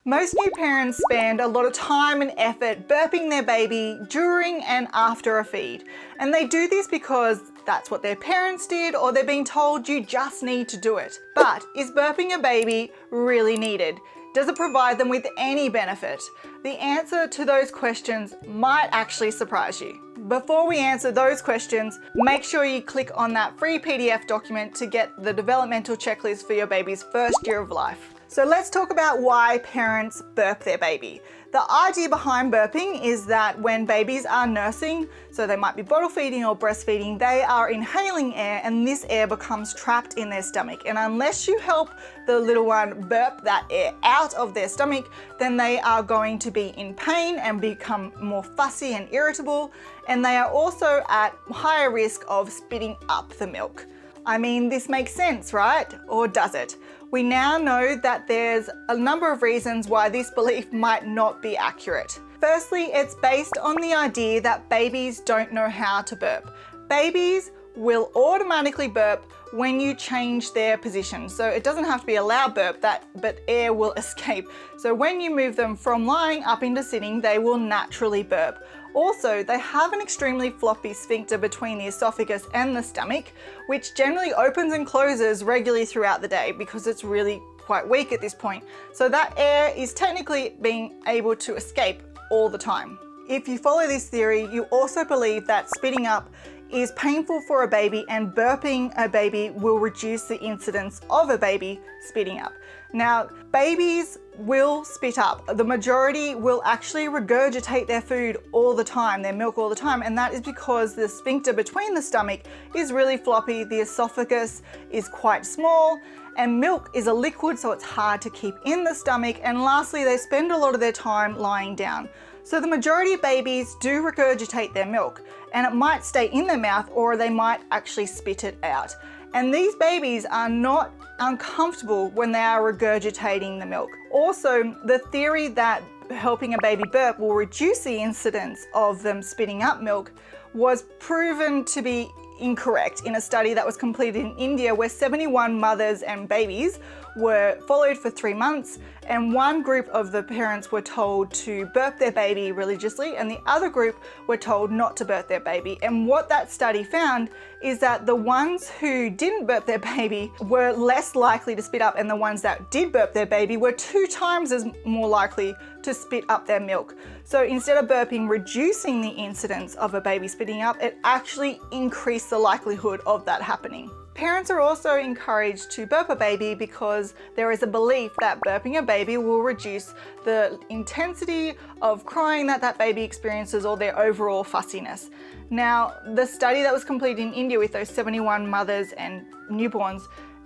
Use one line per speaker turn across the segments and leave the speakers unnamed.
Most new parents spend a lot of time and effort burping their baby during and after a feed. And they do this because that's what their parents did, or they're being told you just need to do it. But is burping a baby really needed? Does it provide them with any benefit? The answer to those questions might actually surprise you. Before we answer those questions, make sure you click on that free PDF document to get the developmental checklist for your baby's first year of life. So let's talk about why parents burp their baby. The idea behind burping is that when babies are nursing, so they might be bottle feeding or breastfeeding, they are inhaling air and this air becomes trapped in their stomach. And unless you help the little one burp that air out of their stomach, then they are going to be in pain and become more fussy and irritable. And they are also at higher risk of spitting up the milk. I mean, this makes sense, right? Or does it? We now know that there's a number of reasons why this belief might not be accurate. Firstly, it's based on the idea that babies don't know how to burp. Babies will automatically burp when you change their position. So it doesn't have to be a loud burp, but air will escape. So when you move them from lying up into sitting, they will naturally burp. Also, they have an extremely floppy sphincter between the esophagus and the stomach, which generally opens and closes regularly throughout the day because it's really quite weak at this point. So that air is technically being able to escape all the time. If you follow this theory, you also believe that spitting up is painful for a baby and burping a baby will reduce the incidence of a baby spitting up. Now, babies will spit up. The majority will actually regurgitate their food all the time, their milk all the time, and that is because the sphincter between the stomach is really floppy, the esophagus is quite small, and milk is a liquid, so it's hard to keep in the stomach, and lastly, they spend a lot of their time lying down. So the majority of babies do regurgitate their milk, and it might stay in their mouth or they might actually spit it out. And these babies are not uncomfortable when they are regurgitating the milk. Also, the theory that helping a baby burp will reduce the incidence of them spitting up milk was proven to be incorrect in a study that was completed in India where 71 mothers and babies were followed for 3 months, and one group of the parents were told to burp their baby religiously and the other group were told not to burp their baby. And what that study found is that the ones who didn't burp their baby were less likely to spit up, and the ones that did burp their baby were 2 times as more likely to spit up their milk. So instead of burping reducing the incidence of a baby spitting up, it actually increased the likelihood of that happening. Parents are also encouraged to burp a baby because there is a belief that burping a baby will reduce the intensity of crying that baby experiences or their overall fussiness. Now, the study that was completed in India with those 71 mothers and newborns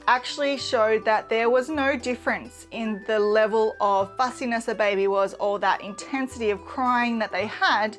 actually showed that there was no difference in the level of fussiness a baby was or that intensity of crying that they had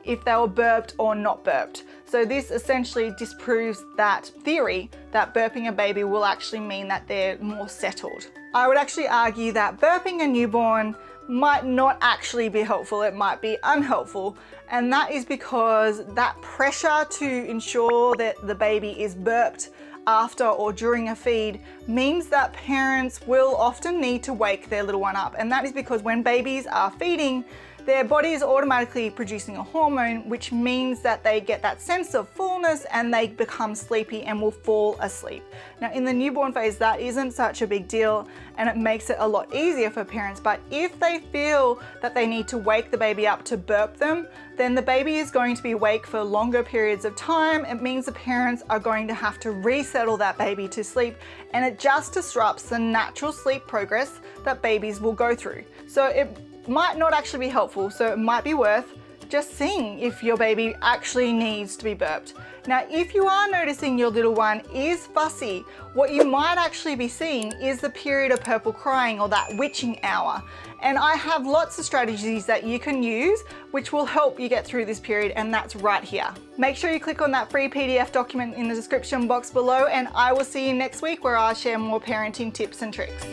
if they were burped or not burped. So this essentially disproves that theory that burping a baby will actually mean that they're more settled. I would actually argue that burping a newborn might not actually be helpful, it might be unhelpful, and that is because that pressure to ensure that the baby is burped after or during a feed means that parents will often need to wake their little one up, and that is because when babies are feeding, their body is automatically producing a hormone, which means that they get that sense of fullness and they become sleepy and will fall asleep. Now, in the newborn phase, that isn't such a big deal and it makes it a lot easier for parents. But if they feel that they need to wake the baby up to burp them, then the baby is going to be awake for longer periods of time. It means the parents are going to have to resettle that baby to sleep, and it just disrupts the natural sleep progress that babies will go through. So it might not actually be helpful, so it might be worth just seeing if your baby actually needs to be burped. Now, if you are noticing your little one is fussy, what you might actually be seeing is the period of purple crying or that witching hour. And I have lots of strategies that you can use which will help you get through this period, and that's right here. Make sure you click on that free PDF document in the description box below, and I will see you next week where I share more parenting tips and tricks.